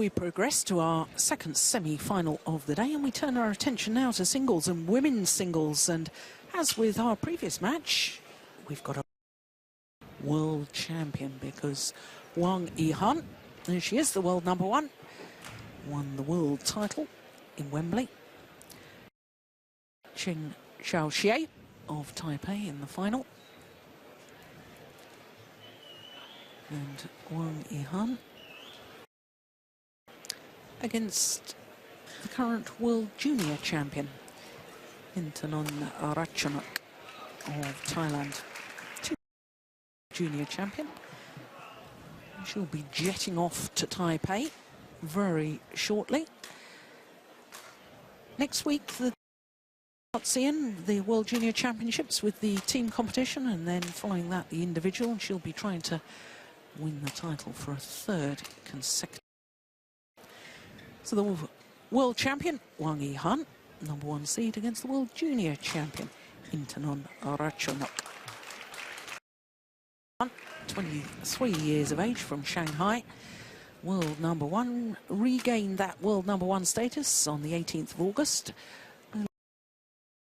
We progress to our second semi-final of the day, and we turn our attention now to singles and women's singles. And as with our previous match, we've got a world champion, because Wang Yihan, and she is the world #1, won the world title in Wembley. Ching Xiaoxie of Taipei in the final. And Wang Yihan against the current world junior champion, Inthanon Ratchanok of Thailand. Junior champion. She'll be jetting off to Taipei very shortly. Next week, the World Junior Championships with the team competition, and then following that, the individual. She'll be trying to win the title for a third consecutive. So the world champion, Wang Yihan, #1 seed, against the world junior champion, Inthanon Ratchanok. 23 years of age, from Shanghai, world #1, regained that world #1 status on the 18th of August.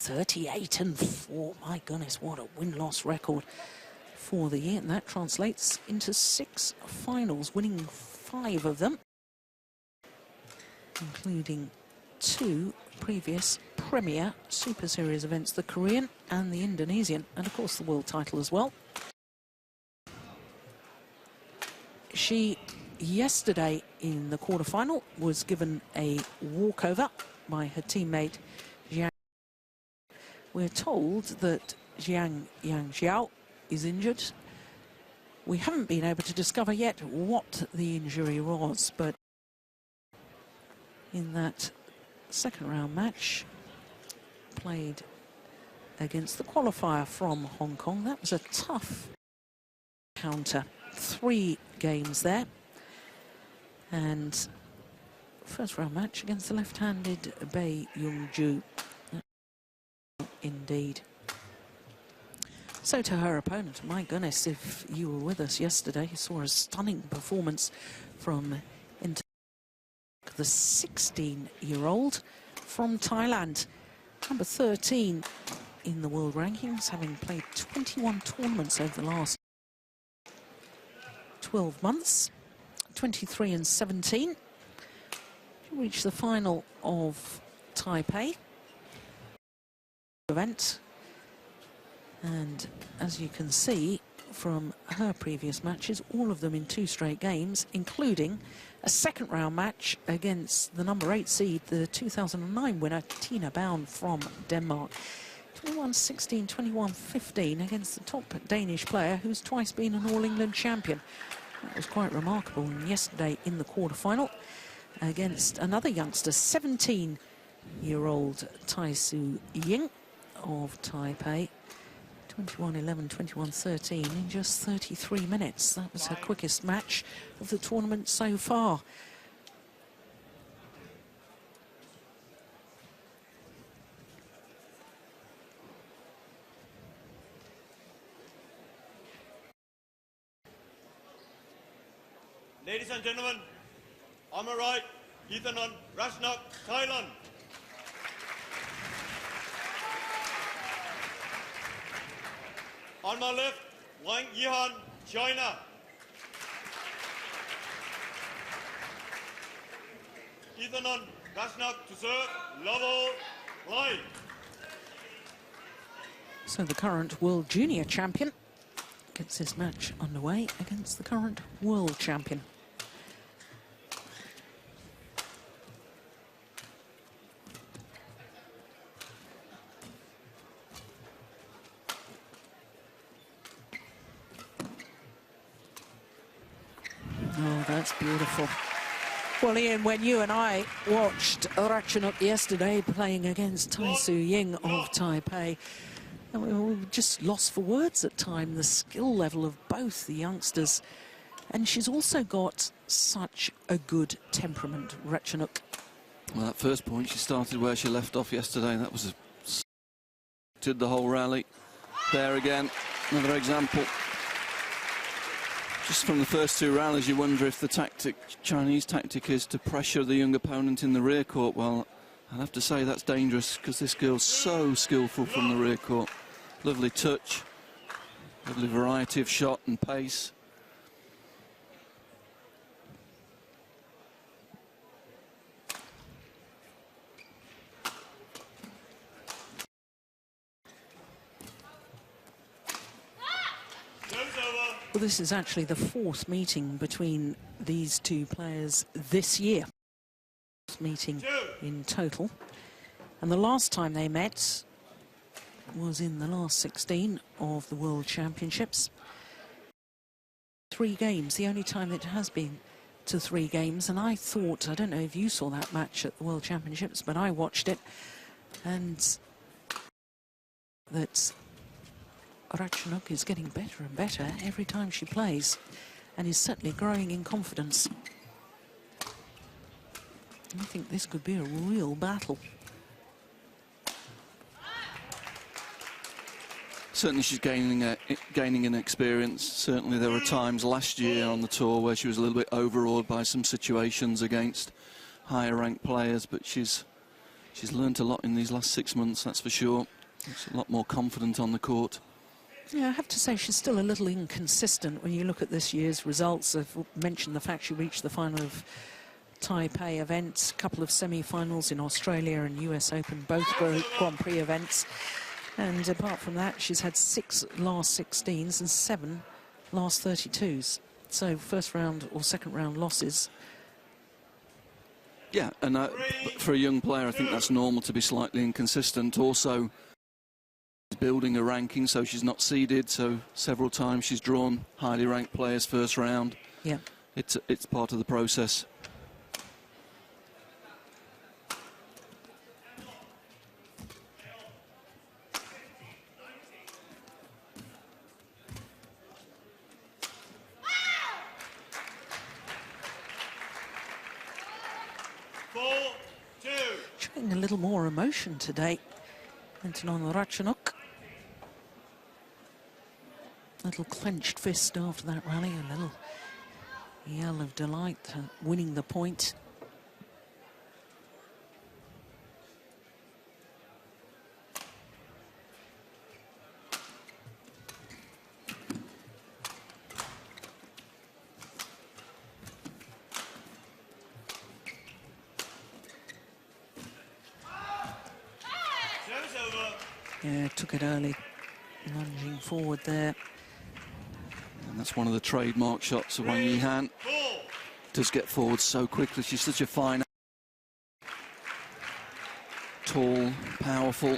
38-4, my goodness, what a win-loss record for the year, and that translates into 6 finals, winning 5 of them, including 2 previous Premier Super Series events, the Korean and the Indonesian, and of course the world title as well. She, yesterday in the quarterfinal, was given a walkover by her teammate Jiang. We're told that Jiang Yangxiao is injured. We haven't been able to discover yet what the injury was, but in that second round match played against the qualifier from Hong Kong, that was a tough counter. 3 games there, and first round match against the left-handed Bei Yongju. Indeed. So to her opponent, my goodness, if you were with us yesterday, you saw a stunning performance from the 16-year-old from Thailand, number 13 in the world rankings, having played 21 tournaments over the last 12 months, 23-17. She reached the final of Taipei event, and as you can see from her previous matches, all of them in 2 straight games, including a second round match against the number 8 seed, the 2009 winner Tina Baun from Denmark. 21-16, 21-15 against the top Danish player who's twice been an All-England champion. That was quite remarkable. And yesterday in the quarterfinal against another youngster, 17-year-old Tai Su Ying of Taipei, 21-11, 21-13 in just 33 minutes. That was her quickest match of the tournament so far. Ladies and gentlemen, on my right, Inthanon Ratchanok, Thailand. On my left, Wang Yihan, China. Inthanon Ratchanok to serve, level, play. So the current world junior champion gets this match underway against the current world champion. Oh, that's beautiful. Well, Ian, when you and I watched Ratchanok yesterday playing against Tai Su Ying of Taipei, and we were just lost for words at time, the skill level of both the youngsters. And she's also got such a good temperament, Ratchanok. Well, that first point, she started where she left off yesterday, and that was did the whole rally. There again, another example. Just from the first two rallies, you wonder if the Chinese tactic is to pressure the young opponent in the rear court. Well, I'd have to say that's dangerous because this girl's so skillful from the rear court. Lovely touch, lovely variety of shot and pace. Well, this is actually the fourth meeting between these two players this year. Meeting in total. And the last time they met was in the last 16 of the World Championships. 3 games, the only time it has been to 3 games. And I thought, I don't know if you saw that match at the World Championships, but I watched it, and that Ratchanok is getting better and better every time she plays, and is certainly growing in confidence. I think this could be a real battle. Certainly she's gaining an experience. Certainly there were times last year on the tour where she was a little bit overawed by some situations against higher ranked players, but she's learnt a lot in these last 6 months, that's for sure. She's a lot more confident on the court. Yeah, I have to say she's still a little inconsistent when you look at this year's results. I've mentioned the fact she reached the final of Taipei events, a couple of semi-finals in Australia and US Open, both Grand Prix events. And apart from that, she's had 6 last 16s and 7 last 32s. So first round or second round losses. Yeah, and for a young player, I think that's normal to be slightly inconsistent. Also, building a ranking, so she's not seeded, so several times she's drawn highly ranked players first round. Yeah, it's part of the process. Showing a little more emotion today, Inthanon Ratchanok. Little clenched fist after that rally, a little yell of delight, winning the point. Yeah, took it early, lunging forward there. And that's one of the trademark shots of Wang Yihan. Does get forward so quickly. She's such a fine, tall, powerful,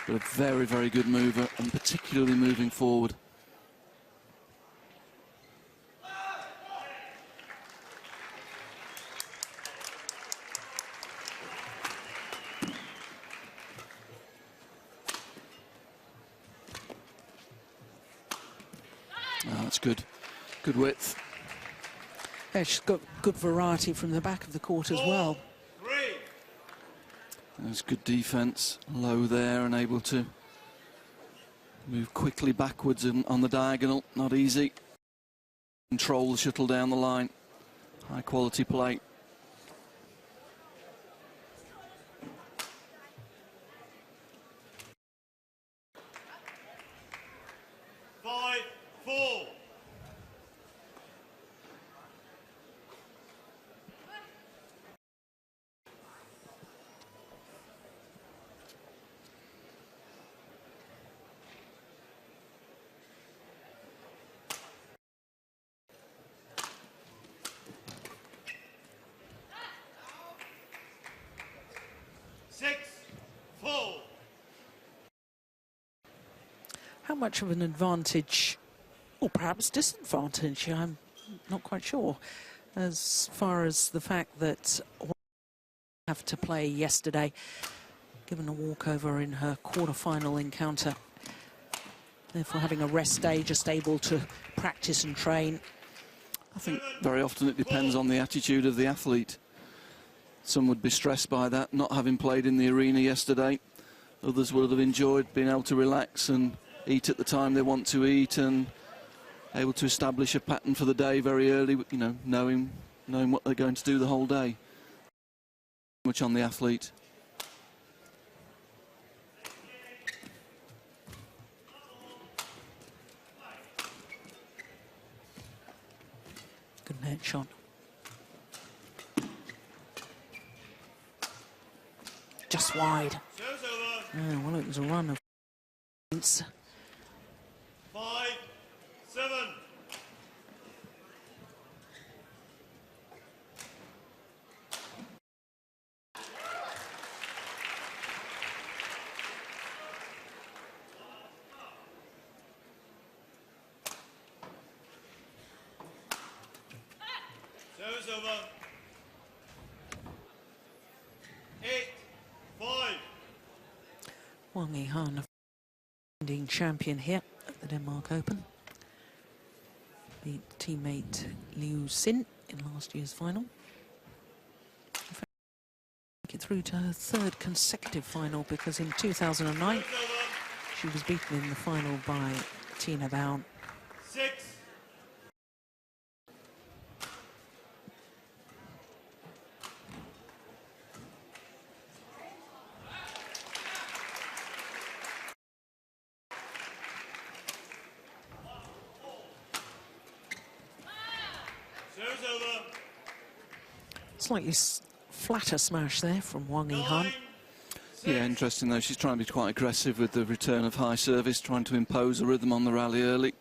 but a very, very good mover, and particularly moving forward. Oh, that's good. Good width. Yeah, she's got good variety from the back of the court as well. There's good defence. Low there and able to move quickly backwards on the diagonal. Not easy. Control the shuttle down the line. High quality play. How much of an advantage, or perhaps disadvantage, I'm not quite sure, as far as the fact that have to play yesterday, given a walkover in her quarter-final encounter, therefore having a rest day, just able to practice and train. I think very often it depends on the attitude of the athlete. Some would be stressed by that, not having played in the arena yesterday. Others would have enjoyed being able to relax and eat at the time they want to eat and able to establish a pattern for the day very early, you know, knowing what they're going to do the whole day. Much on the athlete. Good net shot. Just wide. Oh, well, it was a run of points. 5-7. Service over. 8-5. Wang Yihan, defending champion here at the Denmark Open. Beat teammate Liu Sin in last year's final. Make it through to her third consecutive final, because in 2009 she was beaten in the final by Tina Bown. 6. Service over. Slightly flatter smash there from Wang Yihan. Yeah, interesting though, she's trying to be quite aggressive with the return of high service, trying to impose a rhythm on the rally early.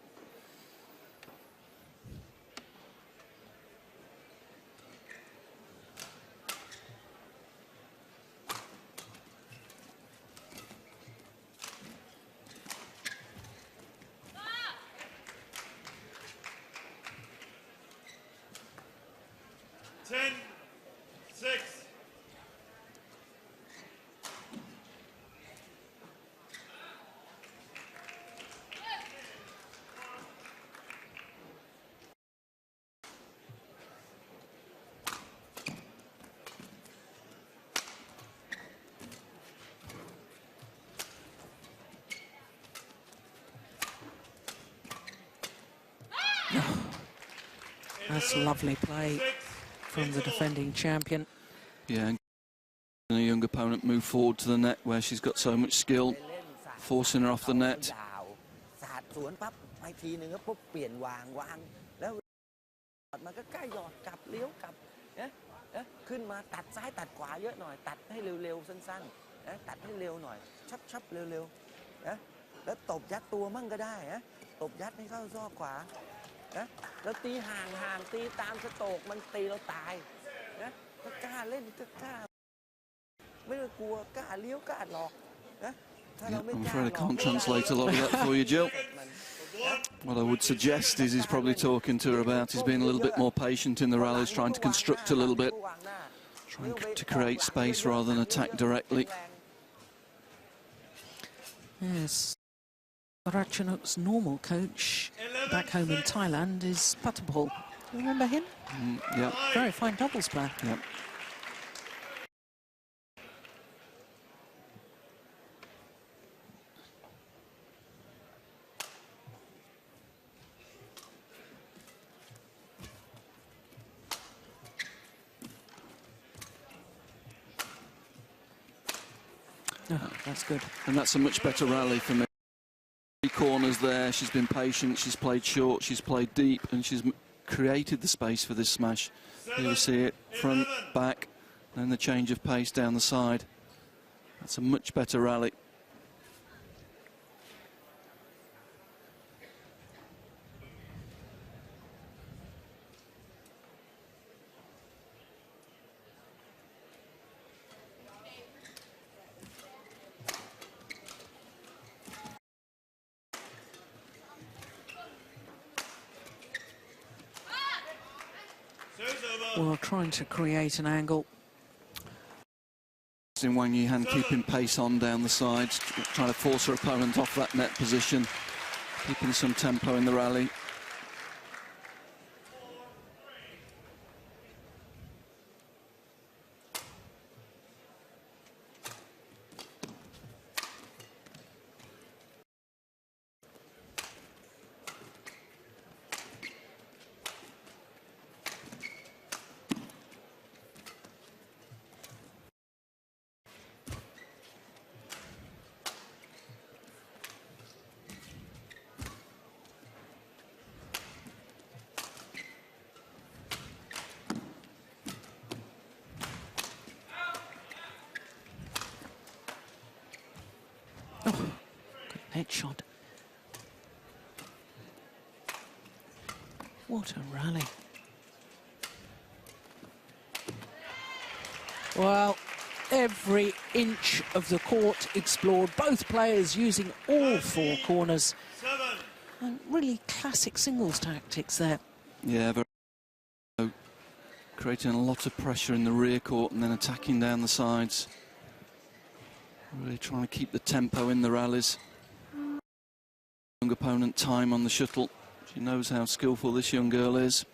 That's lovely play from the defending champion. Yeah, and a young opponent move forward to the net where she's got so much skill, forcing her off the net. มันก็ใกล้หยอดกลับเลี้ยวกลับนะขึ้นมาตัดซ้ายตัดขวาเยอะหน่อยตัดให้เร็วๆสั้นๆนะตัดให้เร็วหน่อยชับๆเร็วๆนะแล้วตบยัดตัวมั่งก็ได้นะตบยัดให้เข้าซอกขวานะแล้วตีห่างๆตีตามสโตรกมันตีเราตายนะก็กล้าเล่นก็กล้าไม่ต้องกลัวกล้าเลี้ยวกล้าหลอกนะถ้าเราไม่ I'm กล้า afraid I หลอก can't translate a lot of that for you, Jill. What I would suggest is he's probably talking to her about he's being a little bit more patient in the rallies, trying to construct a little bit, trying to create space rather than attack directly. Yes, Ratchanok's normal coach back home in Thailand is Paul. You remember him? Yeah. Very fine doubles player. Yeah. Oh, that's good. And that's a much better rally for me. 3 corners there, she's been patient, she's played short, she's played deep, and she's created the space for this smash. Here we see it, front, back, and the change of pace down the side. That's a much better rally. Well, trying to create an angle. In Wang Yihan keeping pace on down the sides, trying to force her opponent off that net position, keeping some tempo in the rally. headshot. What a rally. Well, every inch of the court explored, both players using all four corners. 7. And really classic singles tactics there. Yeah, very creating a lot of pressure in the rear court and then attacking down the sides. Really trying to keep the tempo in the rallies. Young opponent time on the shuttle. She knows how skillful this young girl is.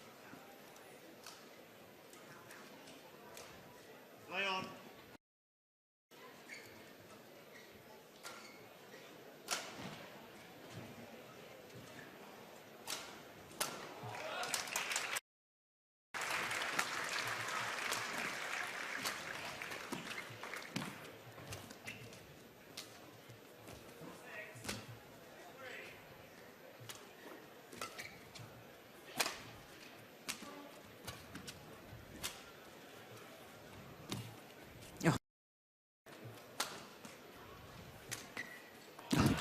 Play on.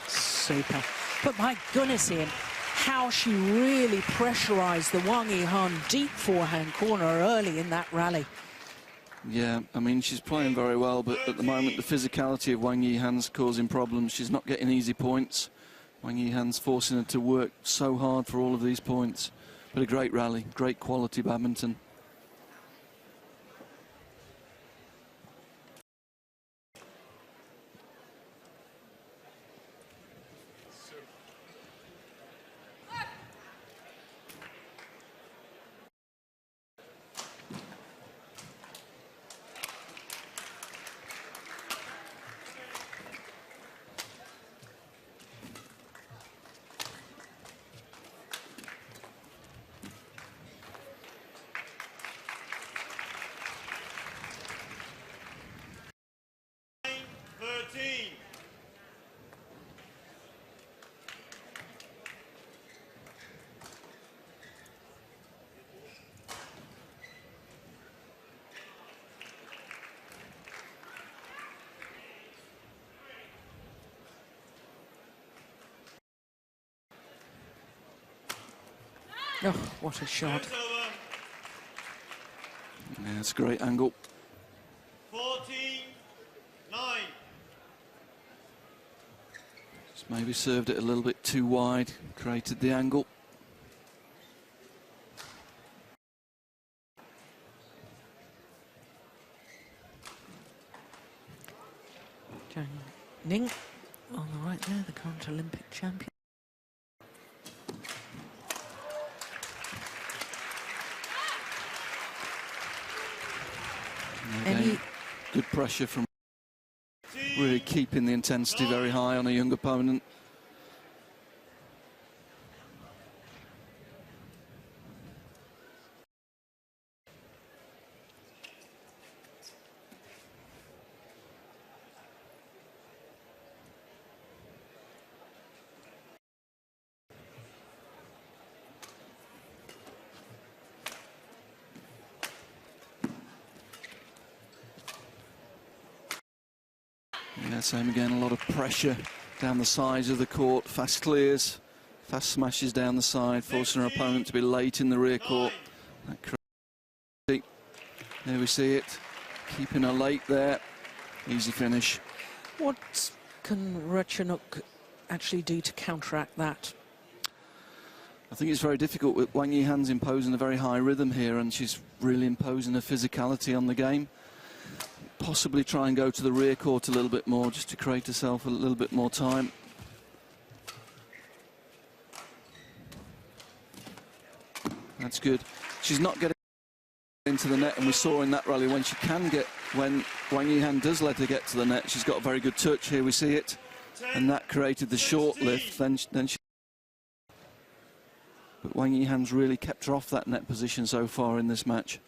Super. But my goodness, Ian, how she really pressurised the Wang Yihan deep forehand corner early in that rally. Yeah, I mean, she's playing very well, but at the moment the physicality of Wang Yihan's causing problems. She's not getting easy points. Wang Yihan's forcing her to work so hard for all of these points. But a great rally, great quality badminton. Oh, what a shot. Yeah, it's a great angle. 14-9. Just maybe served it a little bit too wide, created the angle. Zhang Ning on the right there, the current Olympic champion. Again, good pressure from really keeping the intensity very high on a young opponent. Yeah, same again, a lot of pressure down the sides of the court, fast clears, fast smashes down the side, forcing her opponent to be late in the rear court. There we see it, keeping her late there, easy finish. What can Ratchanok actually do to counteract that? I think it's very difficult with Wang Yihan's imposing a very high rhythm here, and she's really imposing a physicality on the game. Possibly try and go to the rear court a little bit more just to create herself a little bit more time. That's good. She's not getting into the net, and we saw in that rally when she can get, when Wang Yihan does let her get to the net, she's got a very good touch. Here we see it, and that created the short lift. Then she. But Wang Yihan's really kept her off that net position so far in this match.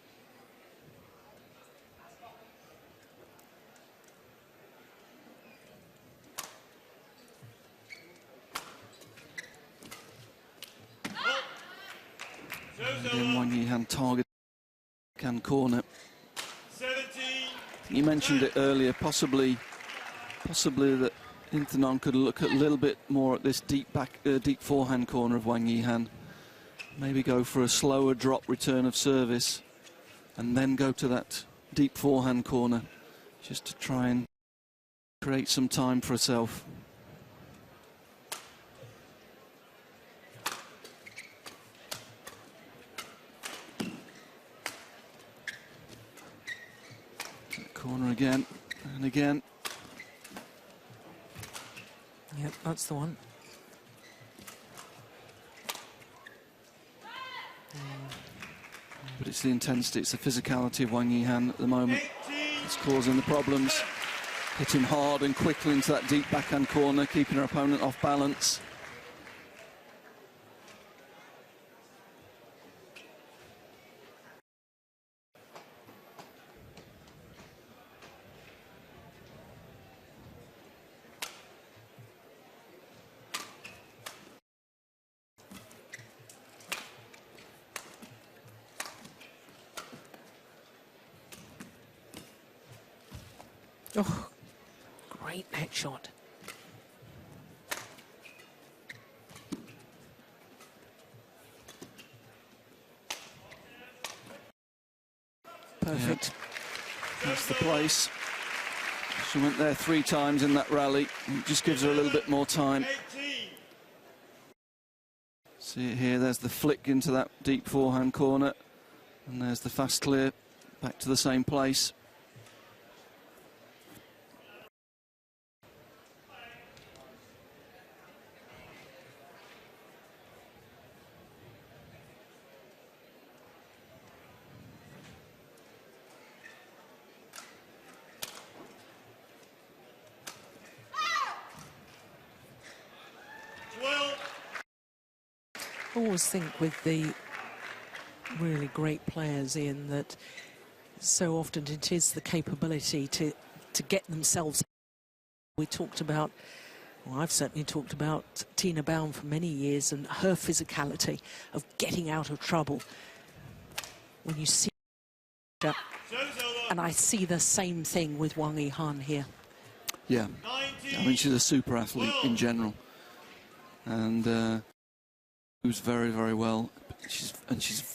Again, Wang Yihan target can corner. 17. You mentioned it earlier, possibly that Inthanon could look a little bit more at this deep forehand corner of Wang Yihan. Maybe go for a slower drop return of service and then go to that deep forehand corner just to try and create some time for herself. Corner again and again. Yep, that's the one. But it's the intensity, it's the physicality of Wang Yihan at the moment. It's causing the problems. Hitting hard and quickly into that deep backhand corner, keeping her opponent off balance. Oh, great net shot. Perfect. Yeah. That's the place. She went there 3 times in that rally. It just gives her a little bit more time. See it here, there's the flick into that deep forehand corner. And there's the fast clear back to the same place. I always think with the really great players, Ian, that so often it is the capability to get themselves. We talked about, well, I've certainly talked about Tina Baum for many years and her physicality of getting out of trouble. When you see that, and I see the same thing with Wang Yihan here. Yeah, I mean, she's a super athlete in general. And moves very, very well. She's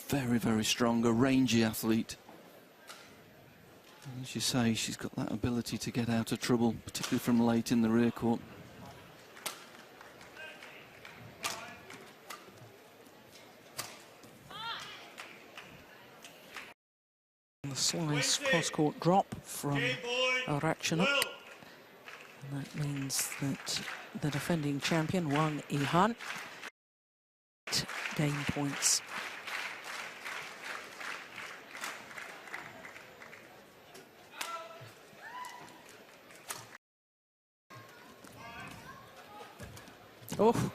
very, very strong, a rangy athlete. And as you say, she's got that ability to get out of trouble, particularly from late in the rear court. The slice cross-court drop from Ratchanok. And that means that the defending champion, Wang Yihan, game points. Oh.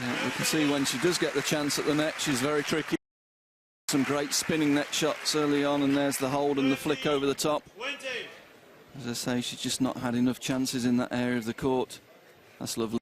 Yeah, we can see when she does get the chance at the net, she's very tricky. Some great spinning net shots early on, and there's the hold and the flick over the top. As I say, she's just not had enough chances in that area of the court. That's lovely.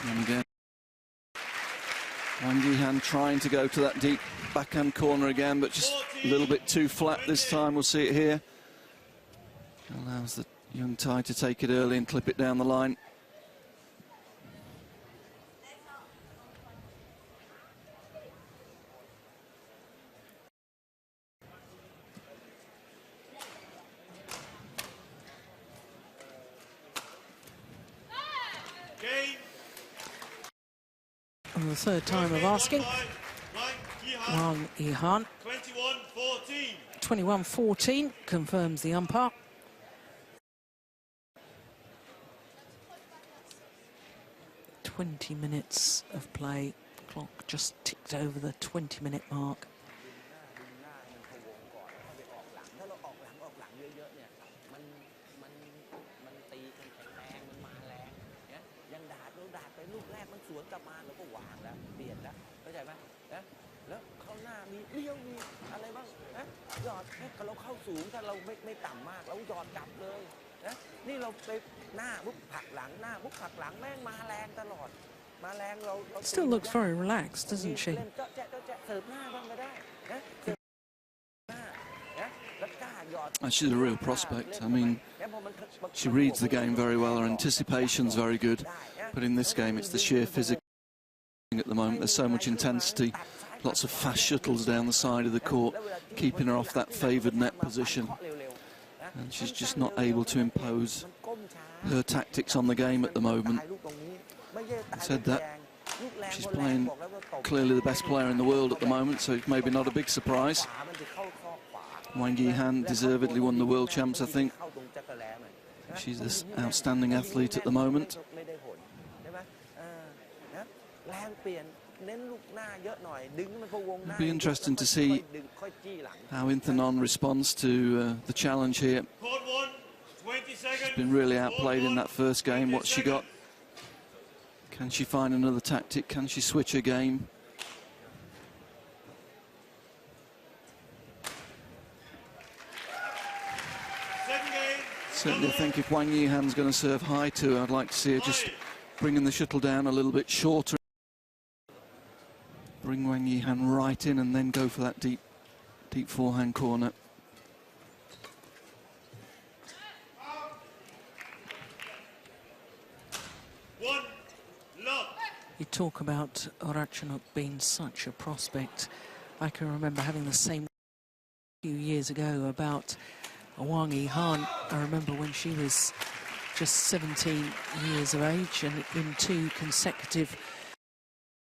And again, Wang Yihan trying to go to that deep backhand corner again, but just a little bit too flat this time. We'll see it here. Allows the young Thai to take it early and clip it down the line. And the third time of asking, Wang Yihan. 21-14 confirms the umpire. .20 of play. Clock just ticked over the 20-minute mark. แล้วเข้าหน้ามีเลี้ยวมีอะไรบ้างนะหยอดแค่เราเข้าสูงถ้าเราไม่ต่ำมากเราหยอดกลับเลยนะนี่เราไปหน้าปุ๊บผลักหลังหน้าปุ๊บผลักหลังแม่งมาแรงตลอดมาแรงเรา Still looks very relaxed, doesn't she? เล่นเจาะแจ๊ะเสิร์ฟหน้าบ้างไม่ได้นะเสิร์ฟหน้านะแล้วกล้าหยอด She's a real prospect. I mean, she reads the game very well. Her anticipation's very good. But in this game, it's the sheer physical at the moment. There's so much intensity. Lots of fast shuttles down the side of the court, keeping her off that favoured net position. And she's just not able to impose her tactics on the game at the moment. I said that. She's playing clearly the best player in the world at the moment, so it's maybe not a big surprise. Wang Yihan deservedly won the world champs, I think. She's this outstanding athlete at the moment. It'll be interesting to see how Inthanon responds to the challenge here. She's been really outplayed in that first game. What's she got? Can she find another tactic? Can she switch her game? Certainly, I think if Wang Yihan's going to serve high too, I'd like to see her just bringing the shuttle down a little bit shorter. Bring Wang Yihan right in and then go for that deep forehand corner. You talk about Ratchanok being such a prospect. I can remember having the same a few years ago about Wang Yihan. I remember when she was just 17 years of age and in 2 consecutive,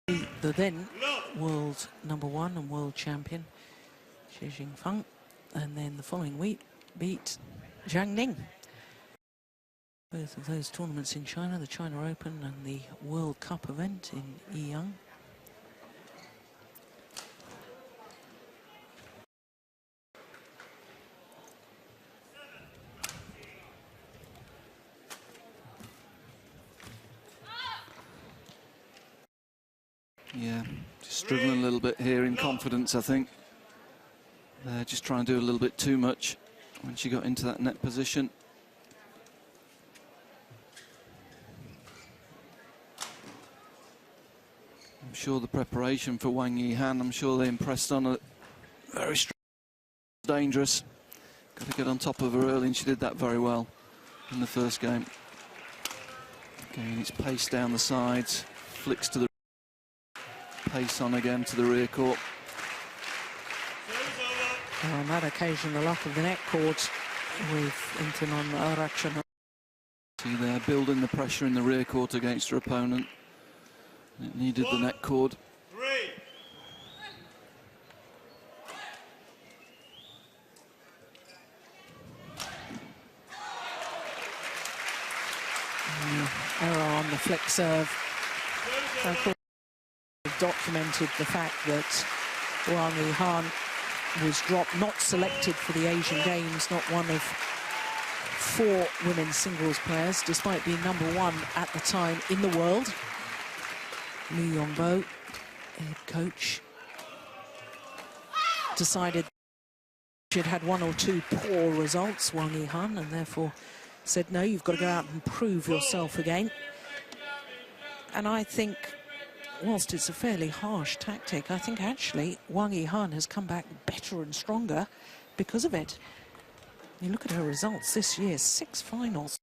the then world #1 and world champion Xie Jingfeng, and then the following week beat Zhang Ning. Both of those tournaments in China, the China Open and the World Cup event in Yiyang. Yeah, just struggling a little bit here in confidence, I think. Just trying to do a little bit too much when she got into that net position. I'm sure the preparation for Wang Yihan, I'm sure they impressed on her. Very strong, dangerous. Got to get on top of her early, and she did that very well in the first game. Again, it's pace down the sides, flicks to the pace on again to the rear court. Well, on that occasion, the luck of the net court with Inthanon Ratchanok. See there, building the pressure in the rear court against her opponent. It needed the net cord. Error on the flick serve. Of course, documented the fact that Wang Yihan was dropped, not selected for the Asian Games, not one of 4 women's singles players, despite being #1 at the time in the world. Liu Yongbo, head coach, decided she'd had 1 or 2 poor results, Wang Yihan, and therefore said, no, you've got to go out and prove yourself again. And I think, whilst it's a fairly harsh tactic, I think actually Wang Yihan has come back better and stronger because of it. You look at her results this year, 6 finals.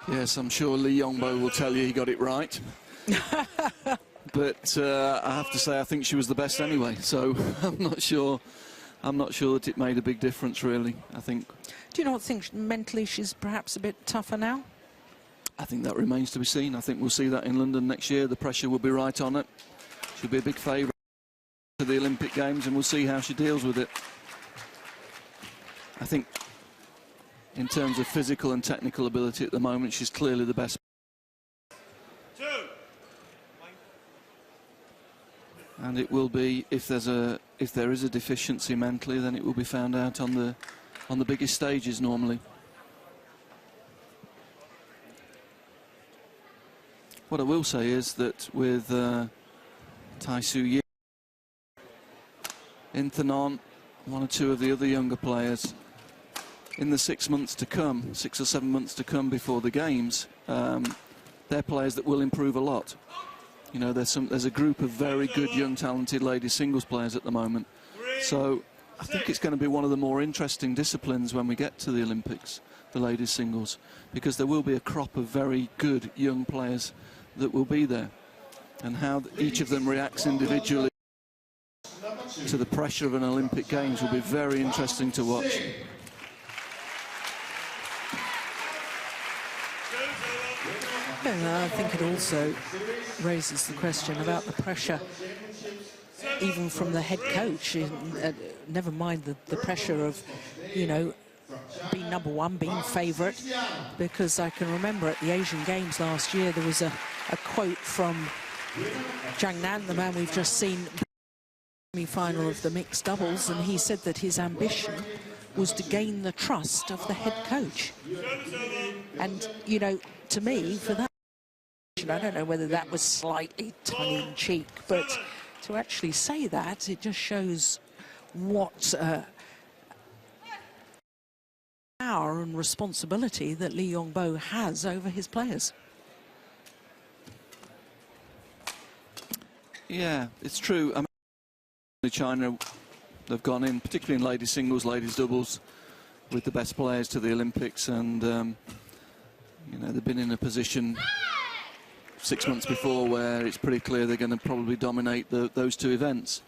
Yes, I'm sure Li Yongbo will tell you he got it right. But I have to say, I think she was the best anyway. So I'm not sure that it made a big difference, really. I think. Do you not think mentally she's perhaps a bit tougher now? I think that remains to be seen. I think we'll see that in London next year. The pressure will be right on it. She'll be a big favourite to the Olympic Games, and we'll see how she deals with it. I think, in terms of physical and technical ability at the moment, she's clearly the best. And it will be, if there is a deficiency mentally, then it will be found out on the biggest stages normally. What I will say is that with Tai Su Ying, Inthanon, one or two of the other younger players, in the 6 months to come, 6 or 7 months to come before the games, they're players that will improve a lot. You know, there's a group of very good young talented ladies singles players at the moment. So I think it's going to be one of the more interesting disciplines when we get to the Olympics, the ladies singles, because there will be a crop of very good young players that will be there, and how each of them reacts individually to the pressure of an Olympic Games will be very interesting to watch. I think it also raises the question about the pressure, even from the head coach. Never mind the pressure of, you know, being number one, being favourite, because I can remember at the Asian Games last year there was a quote from Zhang Nan, the man we've just seen in the semi-final of the mixed doubles, and he said that his ambition was to gain the trust of the head coach. And, you know, to me, for that, I don't know whether that was slightly tongue-in-cheek, but to actually say that, it just shows what power and responsibility that Lee Yong-bo has over his players. Yeah, it's true. I mean, China, they've gone in, particularly in ladies singles, ladies doubles, with the best players to the Olympics, and you know, they've been in a position 6 months before where it's pretty clear they're going to probably dominate those two events.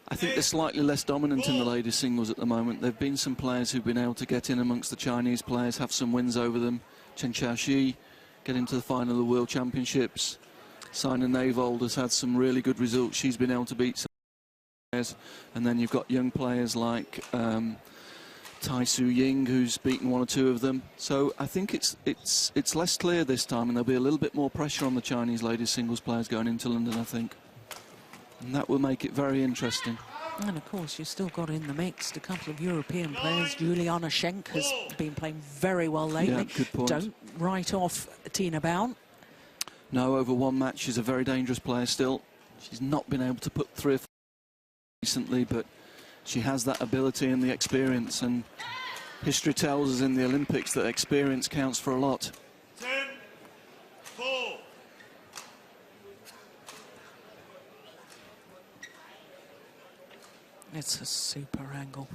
I think they're slightly less dominant in the ladies singles at the moment. There have been some players who've been able to get in amongst the Chinese players, have some wins over them. Chen Xiaoxi get into the final of the World Championships. Sina Navold has had some really good results. She's been able to beat some players. And then you've got young players like Tai Su Ying, who's beaten one or two of them. So I think it's less clear this time, and there'll be a little bit more pressure on the Chinese ladies singles players going into London, I think. And that will make it very interesting. And of course, you've still got in the mix a couple of European players. Juliana Schenk has been playing very well lately. Yeah, good point. Don't write off Tina Baun. No, over one match, she's a very dangerous player still. She's not been able to put 3 or 4 recently, but she has that ability and the experience, and history tells us in the Olympics that experience counts for a lot. 10-4. It's a super angle.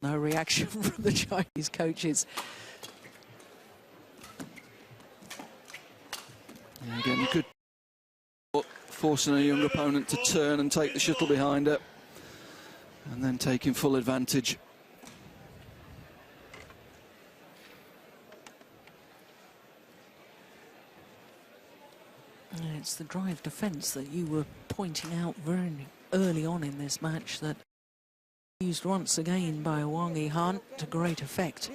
No reaction from the Chinese coaches. Yeah, again, good forcing a young opponent to turn and take the shuttle behind her, and then taking full advantage. It's the drive defence that you were pointing out very early on in this match that used once again by Wang Yihan to great effect.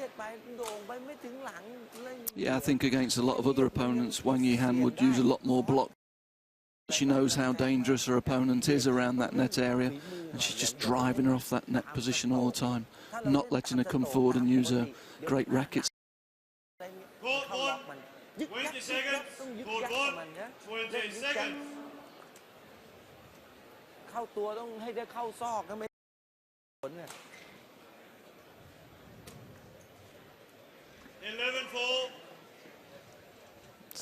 Yeah, I think against a lot of other opponents, Wang Yihan would use a lot more block. She knows how dangerous her opponent is around that net area, and she's just driving her off that net position all the time, not letting her come forward and use her great rackets. Court 1, 20 seconds. Court 1, 20 seconds. เข้าตัวต้องให้ได้เข้าซอกก็ไม่ผลเนี่ย 11-4.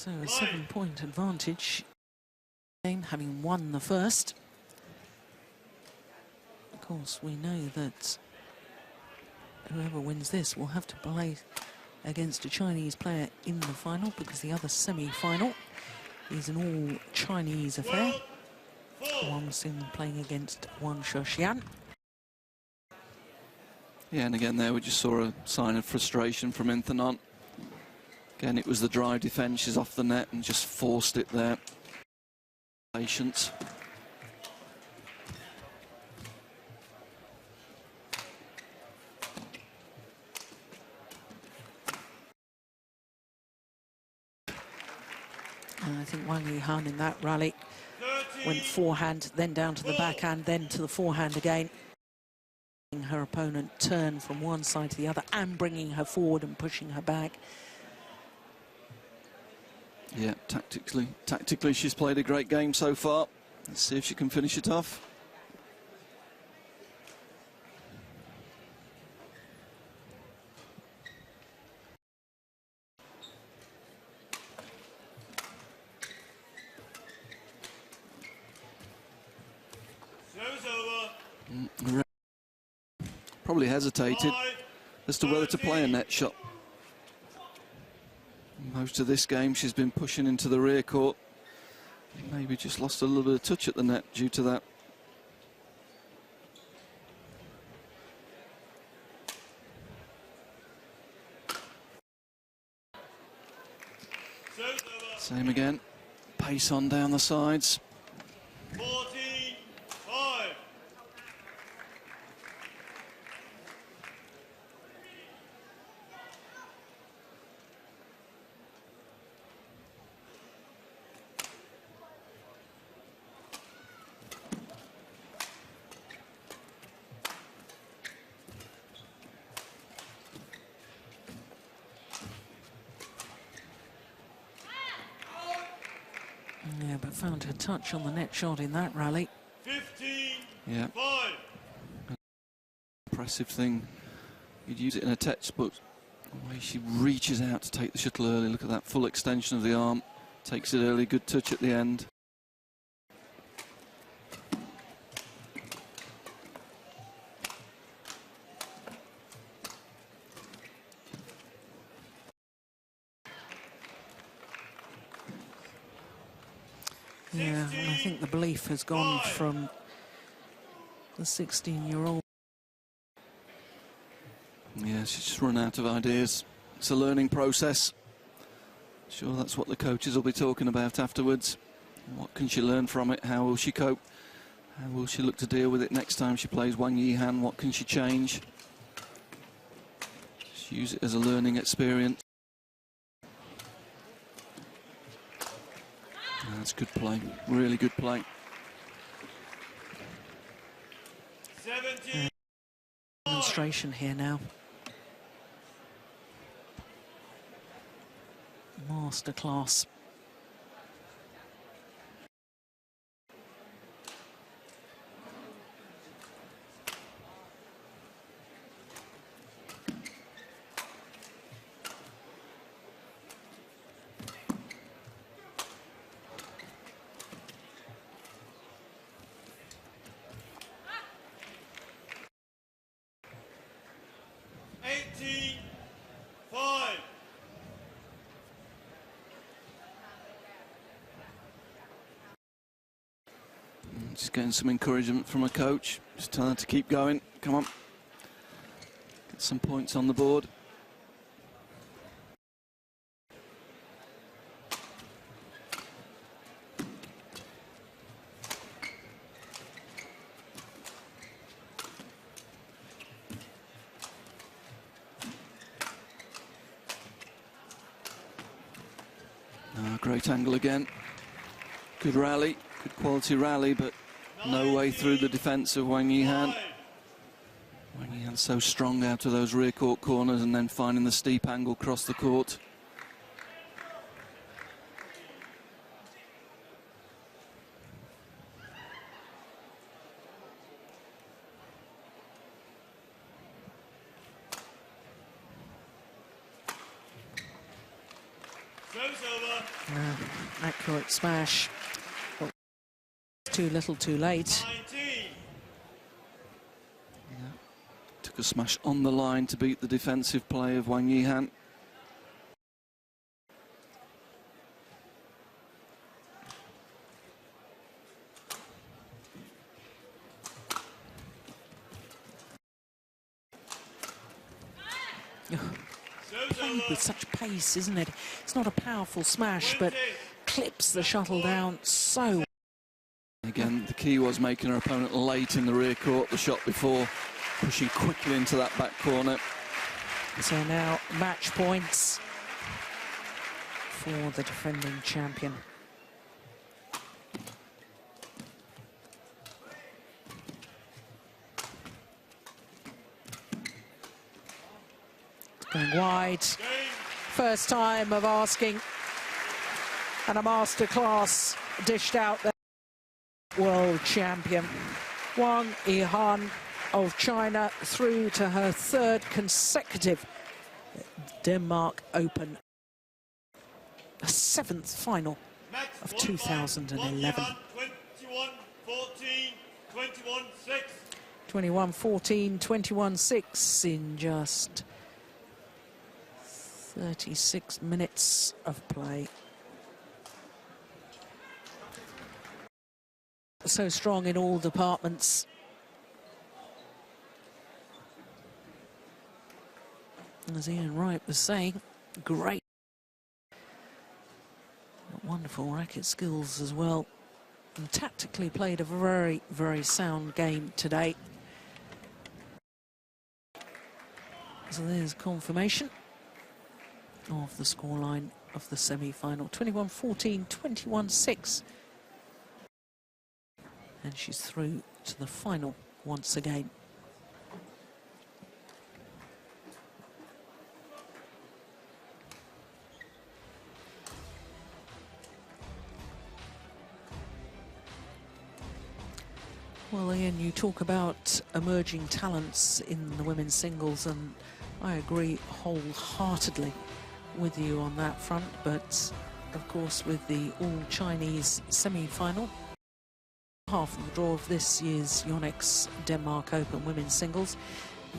So a 7-point advantage, having won the first. Of course, we know that whoever wins this will have to play against a Chinese player in the final, because the other semi-final is an all-Chinese affair. Wang Xin playing against Wang Shouxian. Yeah, and again there we just saw a sign of frustration from Inthanon. Again, it was the drive defence. She's off the net and just forced it there. Patience. And I think Wang Yihan in that rally went forehand, then down to the backhand, then to the forehand again. Her opponent turn from one side to the other and bringing her forward and pushing her back. Yeah, tactically she's played a great game so far. Let's see if she can finish it off. Probably hesitated as to whether to play a net shot. Most of this game she's been pushing into the rear court. Maybe just lost a little bit of touch at the net due to that. Same again. Pace on down the sides. 45. Yeah, but found her touch on the net shot in that rally. 15. Yeah. 5. Impressive thing. You'd use it in a textbook. The way she reaches out to take the shuttle early. Look at that full extension of the arm. Takes it early, good touch at the end. Yeah, and I think the belief has gone from the 16-year-old. Yeah, she's just run out of ideas. It's a learning process. Sure, that's what the coaches will be talking about afterwards. What can she learn from it? How will she cope? How will she look to deal with it next time she plays Wang Yihan? What can she change? Just use it as a learning experience. That's good play, really good play. 17. Demonstration here now. Masterclass. Just getting some encouragement from a coach. Just telling her to keep going. Come on. Get some points on the board. Great angle again. Good rally. Good quality rally, but no way through the defence of Wang Yihan. Wang Yihan so strong out of those rear court corners and then finding the steep angle across the court. Accurate smash. But too little, too late. 19. Yeah. Took a smash on the line to beat the defensive play of Wang Yihan. Played with such pace, isn't it? It's not a powerful smash, but clips the shuttle down so. Again, the key was making her opponent late in the rear court, the shot before, pushing quickly into that back corner. So now match points for the defending champion. Going wide. First time of asking. And a masterclass dished out there. World champion Wang Yihan of China through to her third consecutive Denmark Open, a seventh final of 2011. 21-14, 21-6 in just 36 minutes of play. So strong in all departments. As Ian Wright was saying, great. Wonderful racket skills as well. And tactically played a very, very sound game today. So there's confirmation of the scoreline of the semi-final. 21-14, 21-6. And she's through to the final once again. Well, Ian, you talk about emerging talents in the women's singles, and I agree wholeheartedly with you on that front. But, of course, with the all-Chinese semi-final, half of the draw of this year's Yonex Denmark Open women's singles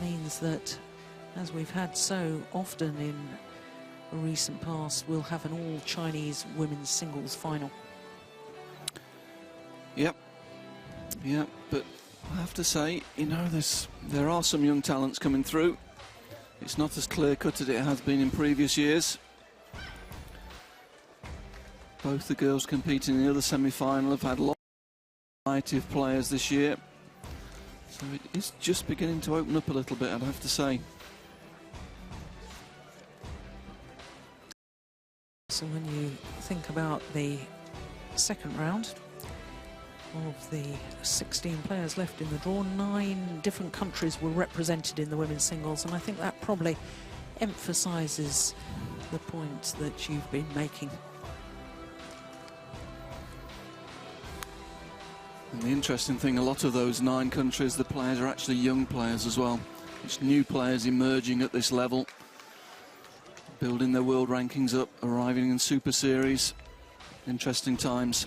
means that, as we've had so often in the recent past, we'll have an all-Chinese women's singles final. Yep. Yeah, but I have to say, you know, there are some young talents coming through. It's not as clear-cut as it has been in previous years. Both the girls competing in the other semi-final have had a lot of variety of players this year. So it is just beginning to open up a little bit, I'd have to say. So when you think about the second round, of the 16 players left in the draw, 9 different countries were represented in the women's singles, and I think that probably emphasises the point that you've been making. And the interesting thing, a lot of those 9 countries, the players are actually young players as well. It's new players emerging at this level, building their world rankings up, arriving in Super Series. Interesting times.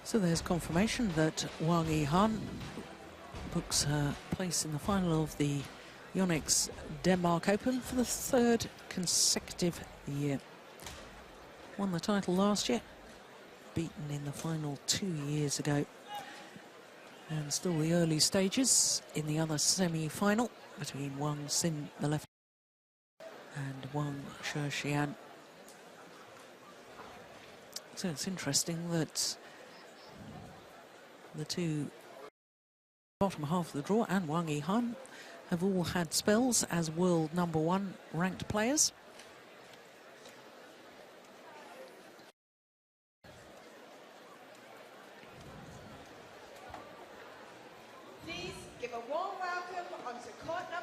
So there's confirmation that Wang Yihan books her place in the final of the Yonex Denmark Open for the 3rd consecutive year. Won the title last year, beaten in the final 2 years ago. And still the early stages in the other semi-final between Wang Xin, the left, and Wang Shixian. So it's interesting that the two bottom half of the draw and Wang Yihan have all had spells as world #1 ranked players. Please give a warm welcome onto court number